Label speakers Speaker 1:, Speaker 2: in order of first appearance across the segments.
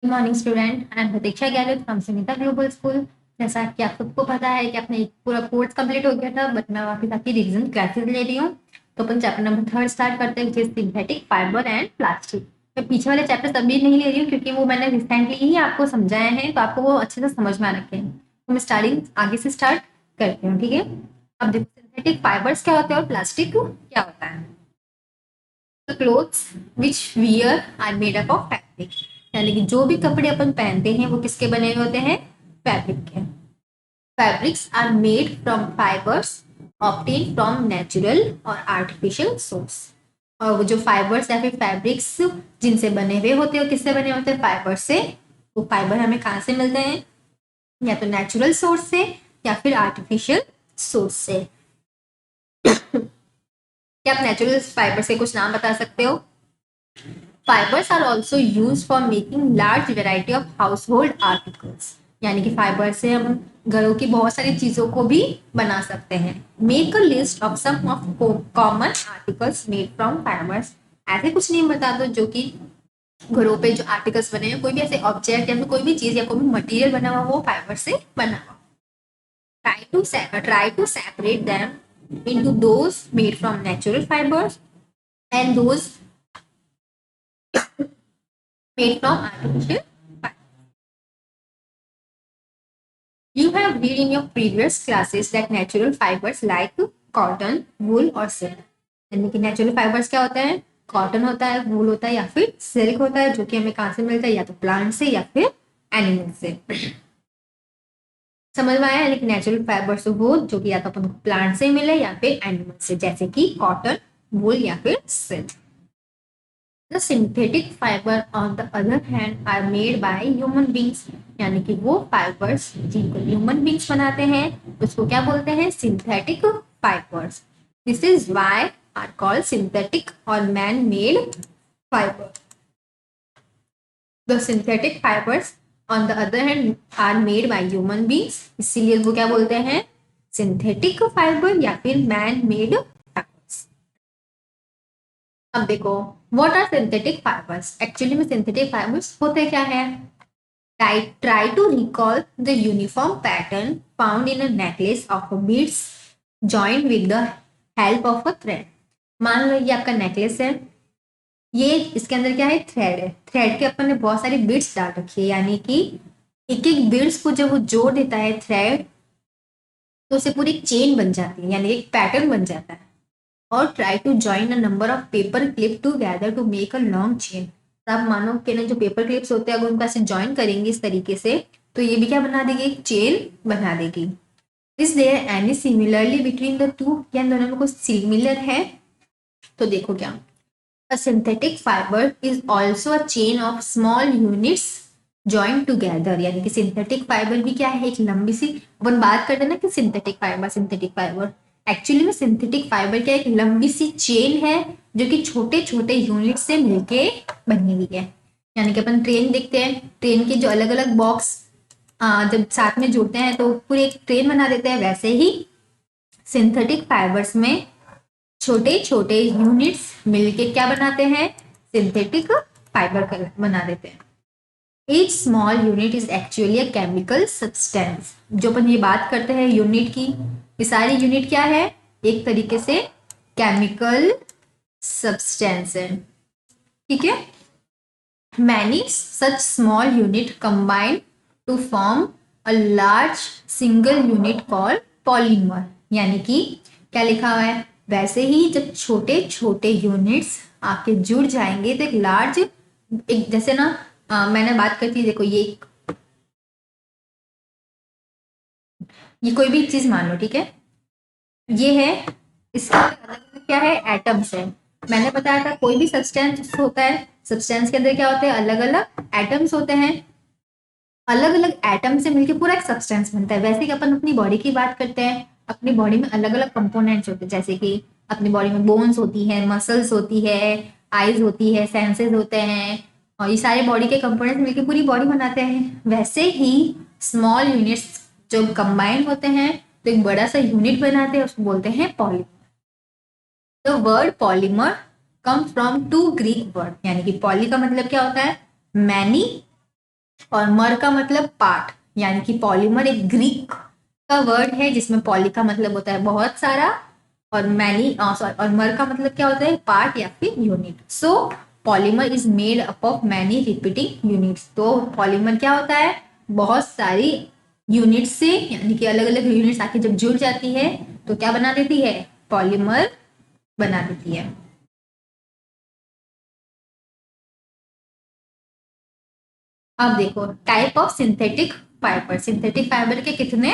Speaker 1: Good morning student, I am Pratiksha Gehlot from Sunita global school. जैसा कि आप सबको पता है कि अपने एक पूरा कोर्स कंप्लीट हो गया था, बट मैं वापस आपकी रिवीजन क्लासेस ले रही हूँ। तो अपन चैप्टर नंबर 3 स्टार्ट करते हैं, which is synthetic fibre and plastic. मैं पीछे वाले चैप्टर अभी नहीं ले रही हूँ क्योंकि वो मैंने रिसेंटली ही आपको समझाए हैं, तो आपको वो अच्छे से समझ में आ रखे हैं। तो मैं स्टार्टिंग आगे से स्टार्ट करती हूँ, ठीक है। अब देखो, सिंथेटिक फाइबर्स क्या होते हैं और प्लास्टिक क्या होता है। The clothes which wear are made up of fabric, यानी कि जो भी कपड़े अपन पहनते हैं वो किसके बने हुए होते हैं, फैब्रिक के। Fabrics are made from fibres obtain from natural और आर्टिफिशियल सोर्स। और वो जो फाइबर्स या फिर फैब्रिक्स जिनसे बने हुए होते हैं, किससे बने होते हैं, फाइबर से। वो फाइबर हमें कहाँ से मिलते हैं, या तो नेचुरल सोर्स से या फिर आर्टिफिशियल सोर्स से। क्या आप नेचुरल फाइबर से कुछ नाम बता सकते हो? Fibres are also use for making large variety of household articles, यानी कि फाइबर से हम घरों की बहुत सारी चीजों को भी बना सकते हैं। Make a list of some of common articles made from fibres. ऐसे कुछ नहीं बता दो जो कि घरों पे जो आर्टिकल्स बने हैं, कोई भी ऐसे ऑब्जेक्ट या फिर कोई भी चीज या कोई भी मटेरियल बना हुआ वो फाइबर से बना हुआ। Try to separate them into those made from natural fibers and those made from artificial fibers. You have read in your previous classes that natural fibers like cotton, wool और silk. यानी कि natural fibres क्या होता है, cotton होता है, वूल होता है या फिर सिल्क होता है, जो कि हमें कहाँ से मिलता है, या तो प्लांट से या फिर एनिमल से। समझ में आया? यानी कि नेचुरल फाइबर्स वो जो कि या तो अपन को प्लांट से मिले या फिर एनिमल से, जैसे कि कॉटन, वूल या फिर silk. The synthetic fiber on the other hand are made by human beings, यानी कि वो फाइबर्स जिनको ह्यूमन बींग्स बनाते हैं उसको क्या बोलते हैं, synthetic fibres. This is why are called synthetic और man made fibre. The synthetic fibres on the other hand are made by human beings, इसीलिए वो क्या बोलते हैं, सिंथेटिक फाइबर या फिर मैन मेड फाइबर्स। अब देखो, what are synthetic fibres. Actually में सिंथेटिक फाइबर्स होते क्या है। Try to recall the uniform pattern found in a necklace of beads joined with the help of a thread. मान लो ये आपका नेकलेस है, ये इसके अंदर क्या है, थ्रेड है। थ्रेड के अपन ने बहुत सारी बीड्स डाल रखी है, यानी कि एक एक बीड्स को जब वो जोड़ देता है थ्रेड, तो उसे पूरी चेन बन जाती है, यानी एक पैटर्न बन जाता है। और try to join a number of paper clip together to make a long chain. आप मानो कि ना जो पेपर क्लिप्स होते हैं, अगर उनको ऐसे जॉइन करेंगे इस तरीके से, तो ये भी क्या बना देगी, एक चेन बना देगी। Is there any similarly between the two, क्या इन दोनों में कुछ सिमिलर है? तो देखो क्या, अ synthetic fibre is also a chain of small units join together, यानी कि सिंथेटिक फाइबर भी क्या है, एक लंबी सी, अपन बात करते हैं ना कि सिंथेटिक फाइबर एक्चुअली में सिंथेटिक फाइबर क्या एक लंबी सी चेन है जो कि छोटे छोटे यूनिट से मिलके बनी हुई है। यानी कि अपन ट्रेन देखते हैं, ट्रेन के जो अलग अलग बॉक्स जब साथ में जुड़ते हैं तो पूरी एक ट्रेन बना देते हैं, वैसे ही सिंथेटिक फाइबर्स में छोटे छोटे यूनिट्स मिलके क्या बनाते हैं, सिंथेटिक फाइबर बना देते हैं। Each small unit is actually a chemical substance। जो अपन ये बात करते हैं यूनिट की, ये सारी यूनिट क्या है, एक तरीके से केमिकल सब्सटेंस है, ठीक है। Many such small unit combine to form a large single unit called polymer। यानी कि क्या लिखा हुआ है, वैसे ही जब छोटे छोटे यूनिट्स आके जुड़ जाएंगे तो एक लार्ज, एक जैसे ना मैंने बात करती है, देखो ये कोई भी चीज मान लो, ठीक है, ये है, इसके अलग अलग क्या है, एटम्स है। मैंने बताया था कोई भी सब्सटेंस होता है, सब्सटेंस के अंदर क्या होते हैं, अलग अलग एटम्स होते हैं। अलग अलग एटम से मिलकर पूरा एक सब्सटेंस बनता है। वैसे कि अपन अपनी बॉडी की बात करते हैं, अपनी बॉडी में अलग अलग कंपोनेंट्स होते हैं, जैसे कि अपनी बॉडी में बोन्स होती है, मसल्स होती है, आईज होती है, सेंसेस होते हैं, और ये सारे बॉडी के कंपोनेंट्स मिलकर पूरी बॉडी बनाते हैं। वैसे ही स्मॉल यूनिट्स जब कंबाइन होते हैं तो एक बड़ा सा यूनिट बनाते हैं, उसको बोलते हैं polymer. The word polymer come from two Greek word, यानी कि पॉली का मतलब क्या होता है, मैनी, और मर का मतलब पार्ट, यानी कि पॉलीमर एक ग्रीक का वर्ड है जिसमें पॉली का मतलब होता है बहुत सारा, और मैनी और मर का मतलब क्या होता है, पार्ट या फिर unit. So polymer is made up of many repeating units. तो पॉलीमर क्या होता है, बहुत सारी यूनिट से, यानी कि अलग अलग यूनिट्स आके जब जुड़ जाती है तो क्या बना देती है, पॉलीमर बना देती है। अब देखो type of synthetic fibre. Synthetic fibre के कितने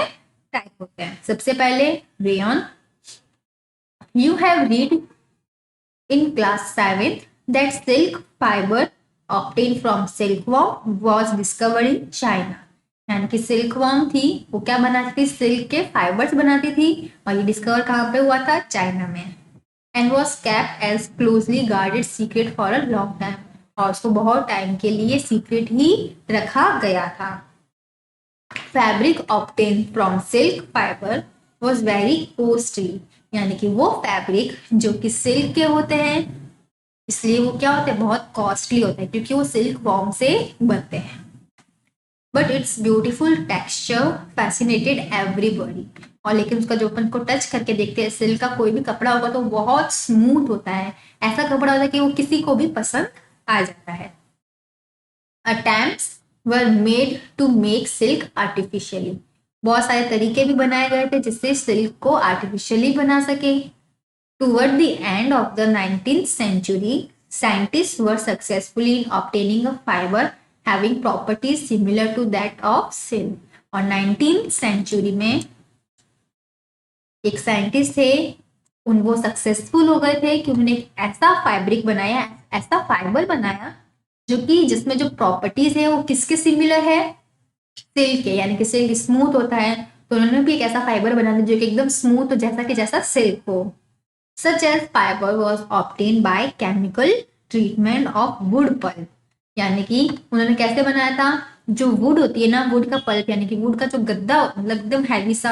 Speaker 1: टाइप होते हैं। सबसे पहले rayon. You have read in class 7 that silk fiber obtained from silkworm was discovered in China। यानी कि सिल्कवर्म थी, वो क्या बनाती थी, सिल्क के फाइबर्स बनाती थी, और ये डिस्कवर कहाँ पे हुआ था, चाइना में। And was kept as closely guarded secret for a long time, और उसको बहुत टाइम के लिए सीक्रेट ही रखा गया था। Fabric obtain from silk fibre was very costly, यानी कि वो फैब्रिक जो कि सिल्क के होते हैं, इसलिए वो क्या होते हैं, बहुत कॉस्टली होते हैं, क्योंकि वो सिल्क वॉर्म से बनते हैं। But it's beautiful texture fascinated everybody. और लेकिन उसका जो अपन को टच करके देखते हैं, सिल्क का कोई भी कपड़ा होगा तो बहुत स्मूथ होता है, ऐसा कपड़ा होता है कि वो किसी को भी पसंद आ जाता है। Attempts were made to make silk artificially. बहुत सारे तरीके भी बनाए गए थे जिससे सिल्क को आर्टिफिशियली बना सके। Toward the end of the 19th century, scientists were successful in obtaining a fiber having properties similar to that of silk। और 19th century में एक साइंटिस्ट थे, उन वो सक्सेसफुल हो गए थे कि उन्होंने एक ऐसा फैब्रिक बनाया, ऐसा फाइबर बनाया जो कि जिसमें जो प्रॉपर्टीज है वो किसके सिमिलर है, सिल्क के, यानी कि सिल्क स्मूथ होता है, तो उन्होंने भी एक ऐसा फाइबर बना दिया जो कि एकदम स्मूथ हो, जैसा कि जैसा सिल्क हो। Such as fiber was obtained by chemical treatment of wood pulp। यानी कि उन्होंने कैसे बनाया था, जो वुड होती है ना, वुड का पल्प, यानी कि वुड का जो गद्दा, मतलब एकदम हैवी सा,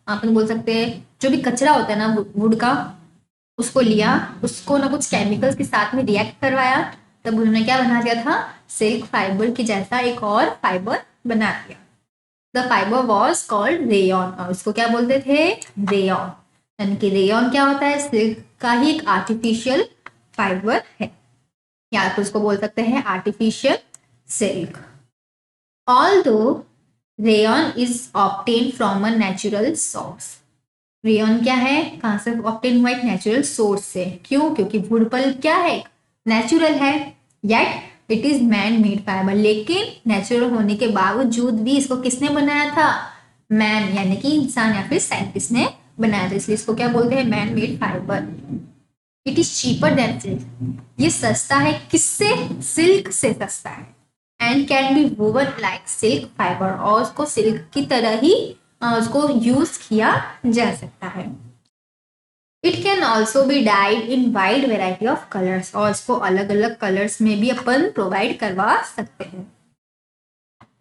Speaker 1: अपन बोल सकते हैं जो भी कचरा होता है ना वुड का, उसको लिया, उसको ना कुछ केमिकल्स के साथ में रिएक्ट करवाया, तब उन्होंने क्या बना दिया था, सिल्क फाइबर की जैसा एक और फाइबर बना दिया। The fibre was called rayon, और उसको क्या बोलते थे, रेयन। यानी कि रेयन क्या होता है, सिल्क का ही एक आर्टिफिशियल फाइबर है, या तो उसको बोल सकते हैं artificial silk. Although rayon is obtain from a natural source. Rayon क्या है, कहां से ऑब्टेन हुआ, एक नेचुरल सोर्स से। क्यों, क्योंकि वुड पल्प क्या है, नेचुरल है, yet it is man made fibre. लेकिन नेचुरल होने के बावजूद भी इसको किसने बनाया था, मैन, यानी कि इंसान या फिर साइंटिस्ट ने बनाया था, इसलिए इसको क्या बोलते हैं, man made fibre. It is cheaper than silk, ये सस्ता है, किससे, सिल्क से सस्ता है। And can be woven like silk fibre, और उसको सिल्क की तरह ही उसको यूज किया जा सकता है। It can also be died in wide variety of colours, और इसको अलग अलग कलर्स में भी अपन प्रोवाइड करवा सकते हैं।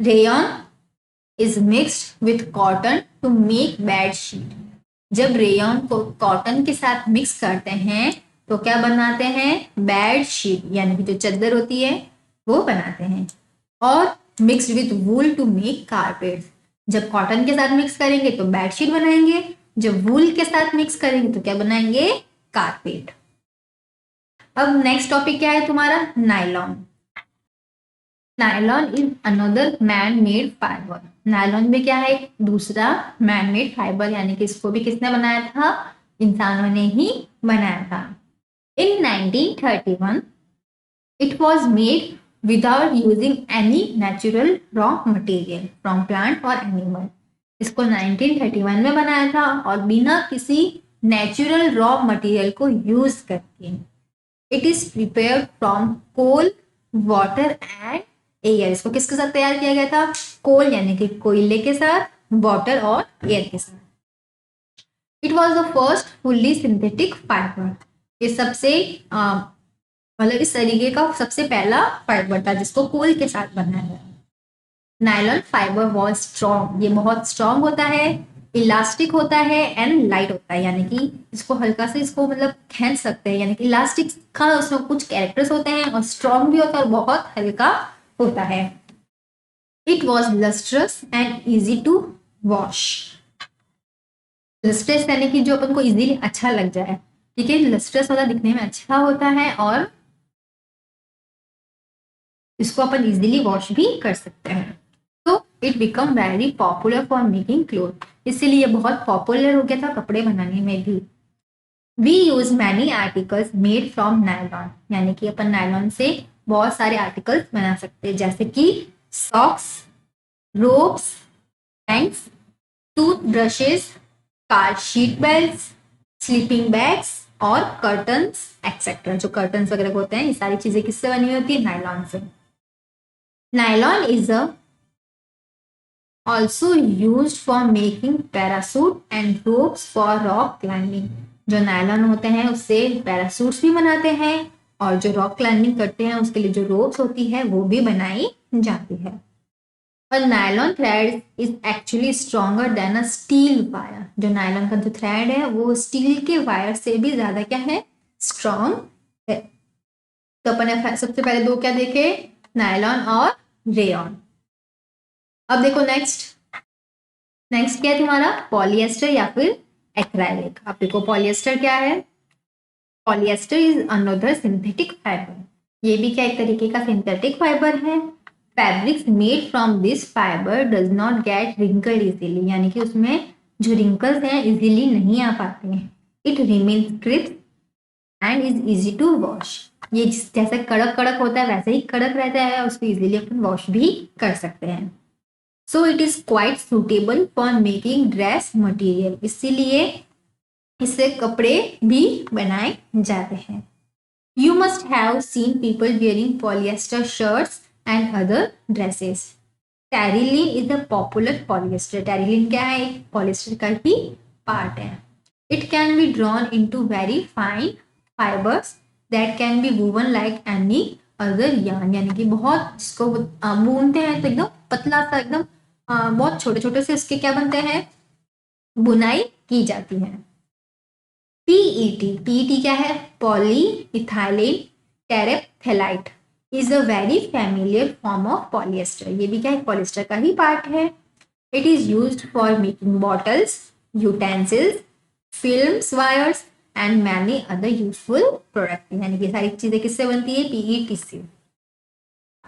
Speaker 1: Rayon is mixed with cotton to make bed sheet. जब रेयन को कॉटन के साथ मिक्स करते हैं तो क्या बनाते हैं, बेड शीट, यानी कि जो चादर होती है वो बनाते हैं। और mixed with wool to make carpet. जब कॉटन के साथ मिक्स करेंगे तो बेडशीट बनाएंगे, जब वूल के साथ मिक्स करेंगे तो क्या बनाएंगे, कारपेट। अब नेक्स्ट टॉपिक क्या है तुम्हारा, nylon. Nylon is another man made fibre. Nylon में क्या है, दूसरा मैन मेड फाइबर, यानी कि इसको भी किसने बनाया था, इंसानों ने ही बनाया था। इन 1931 it was made without using any natural raw material from plant or animal। इसको 1931 में बनाया था और बिना किसी नेचुरल रॉ मटेरियल को यूज करके। It is prepared from coal, water and air. इसको किसके साथ तैयार किया गया था, कोल यानी कि कोयले के साथ, वाटर और एयर के साथ। It was the first fully synthetic fibre. ये सबसे मतलब इस तरीके का सबसे पहला फाइबर था जिसको कोल के साथ बनाया गया। नायलॉन फाइबर वॉज स्ट्रॉन्ग, ये बहुत स्ट्रॉन्ग होता है, इलास्टिक होता है एंड लाइट होता है, यानी कि इसको हल्का से इसको मतलब खींच सकते हैं, यानी कि इलास्टिक का उसमें कुछ कैरेक्टर्स होते हैं, और स्ट्रॉन्ग भी होता है और बहुत हल्का होता है। It was lustrous and easy to wash. Lustrous यानी कि जो अपन को इजीली अच्छा लग जाए, ठीक है। लस्ट्रस वाला दिखने में अच्छा होता है और इसको अपन इजीली वॉश भी कर सकते हैं। तो it become very popular for making cloth, इसीलिए ये बहुत पॉपुलर हो गया था कपड़े बनाने में भी। We use many articles made from nylon, यानी कि अपन नायलॉन से बहुत सारे आर्टिकल्स बना सकते हैं, जैसे कि socks, ropes, banks, tooth brushes, car sheet belts, sleeping bags और कर्टन्स एक्सेट्रा। जो कर्टन्स वगैरह होते हैं, ये सारी चीजें किससे बनी होती है? नायलॉन से। Nylon is a also used for making parachute and ropes for rock climbing। जो नायलॉन होते हैं उससे पैरासूट्स भी बनाते हैं और जो रॉक क्लाइंबिंग करते हैं उसके लिए जो रोप्स होती है वो भी बनाई जाती है। और nylon thread is actually stronger than a steel wire. जो नायलॉन का जो थ्रेड है वो स्टील के वायर से भी ज्यादा क्या है? स्ट्रॉन्ग है। तो अपन ने सबसे पहले दो क्या देखे? नायलॉन और रेयॉन। अब देखो नेक्स्ट क्या है तुम्हारा? पॉलिएस्टर या फिर एक्राइलिक। आप देखो पॉलिएस्टर क्या है? Polyester is another synthetic fibre. ये भी क्या एक तरीके का सिंथेटिक फाइबर है। Fabrics made from this fibre does not gate wrinkled easily, यानी कि उसमें जो रिंकल्स हैं इजीली नहीं आ पाते हैं। It remains crisp and is easy to wash. ये जैसे कड़क कड़क होता है वैसे ही कड़क रहता है, उसको इजीली अपन वॉश भी कर सकते हैं। So it is quite suitable for making dress material, इसीलिए इससे कपड़े भी बनाए जाते हैं। You must have seen people wearing polyester shirts and other dresses. Terylene is the popular polyester. Terylene क्या है? एक पॉलिएस्टर का ही पार्ट है। It can be drawn into very fine fibres that can be woven like any other yarn, यानी कि बहुत जिसको बुनते हैं तो एकदम पतला सा, एकदम बहुत छोटे छोटे से उसके क्या बनते हैं? बुनाई की जाती है। पीईटी क्या है? Polyethylene terephthalate is a very familiar form of polyester. ये भी क्या है? पॉलिएस्टर का ही पार्ट है। It is used for making bottles, utensils, films, wires and many other useful product, यानी कि सारी चीजें किससे बनती है? पीईटी से।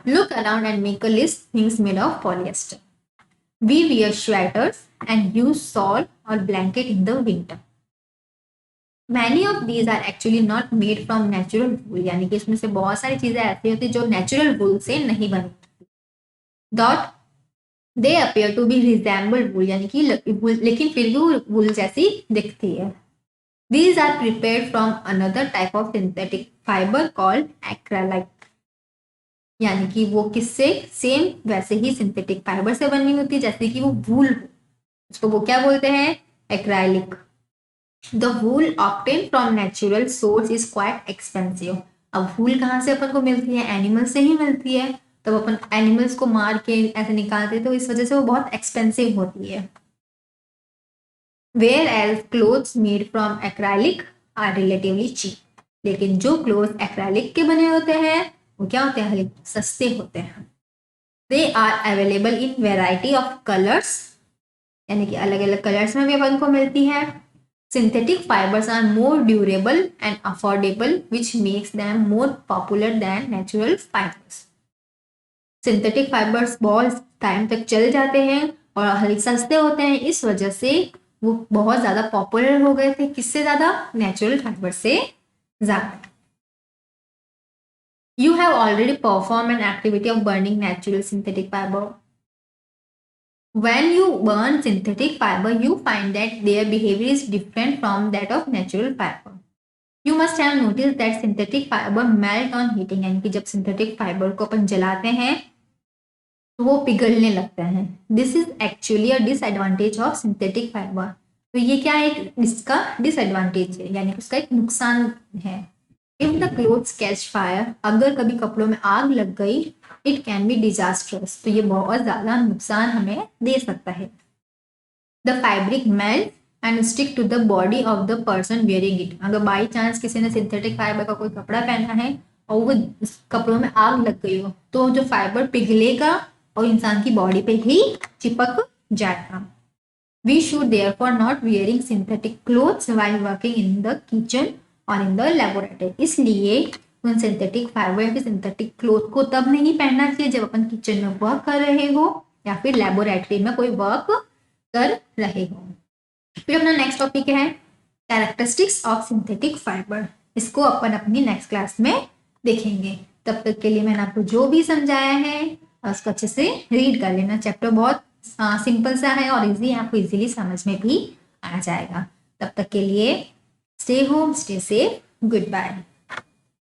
Speaker 1: Look around and make a list things made of polyester. We wear sweaters and use shawl or blanket in the winter. Many of these are actually not made from natural wool, यानी कि इसमें से बहुत सारी चीजें ऐसी होती है जो नेचुरल वूल से नहीं बनी। Dot they appear to be resemble wool, यानी कि लेकिन फिर भी वूल जैसी दिखती है। These are prepared from another type of synthetic fiber called acrylic, यानी कि वो किससे? सेम वैसे ही सिंथेटिक फाइबर से बनी होती है जैसे कि वो वूल हो, उसको वो क्या बोलते हैं? Acrylic. The wool obtain from natural source is quite expensive. अब वूल कहाँ से अपन को मिलती है? एनिमल से ही मिलती है। तब अपन एनिमल्स को मार के ऐसे निकालते हैं, तो इस वजह से वो बहुत एक्सपेंसिव होती है। Whereas clothes made from acrylic are relatively cheap, लेकिन जो क्लोथ एक्राइलिक के बने होते हैं वो क्या होते हैं? सस्ते होते हैं। They are available in variety of colours, यानी कि अलग अलग कलर्स में भी अपन को मिलती है। Synthetic fibres are more durable and affordable which makes them more popular than natural fibres. Synthetic fibres बहुत टाइम तक चल जाते हैं और हल्के सस्ते होते हैं, इस वजह से वो बहुत ज्यादा पॉपुलर हो गए थे। किससे ज्यादा? नेचुरल फाइबर से ज्यादा। You have already performed an activity of burning natural synthetic fiber. When you burn synthetic fiber, you find that their behavior is different from that of natural fiber. You must have noticed that synthetic fiber melt on heating, यानी कि जब synthetic fiber को अपन जलाते हैं तो वो पिघलने लगता है। This is actually a disadvantage of synthetic fiber. तो ये क्या है? इसका डिसएडवांटेज है, यानी कि उसका एक नुकसान है। If the clothes catch fire, अगर कभी कपड़ों में आग लग गई, इट कैन बी डिजास्टर्स, तो ये बहुत ज्यादा नुकसान हमें दे सकता है। The fabric melt and stick to the body of the person wearing it. अगर बाई चांस किसी ने सिंथेटिक फाइबर का कोई कपड़ा पहना है और वो कपड़ों में आग लग गई हो, तो जो फाइबर पिघलेगा और इंसान की बॉडी पे ही चिपक जाएगा। We should therefore not wearing synthetic clothes while working in the kitchen और इन द लेबोरेटरी। इसलिए उन सिंथेटिक फाइबर या फिर सिंथेटिक क्लोथ को तब नहीं पहनना चाहिए जब अपन किचन में वर्क कर रहे हो या फिर लेबोरेटरी में कोई वर्क कर रहे हो। फिर अपना नेक्स्ट टॉपिक है कैरेक्टरिस्टिक्स ऑफ सिंथेटिक फाइबर। इसको अपन अपनी नेक्स्ट क्लास में देखेंगे। तब तक के लिए मैंने आपको जो भी समझाया है उसको अच्छे से रीड कर लेना। चैप्टर बहुत सिंपल सा है और इजी, आपको इजीली समझ में भी आ जाएगा। तब तक के लिए stay home, stay safe, good bye.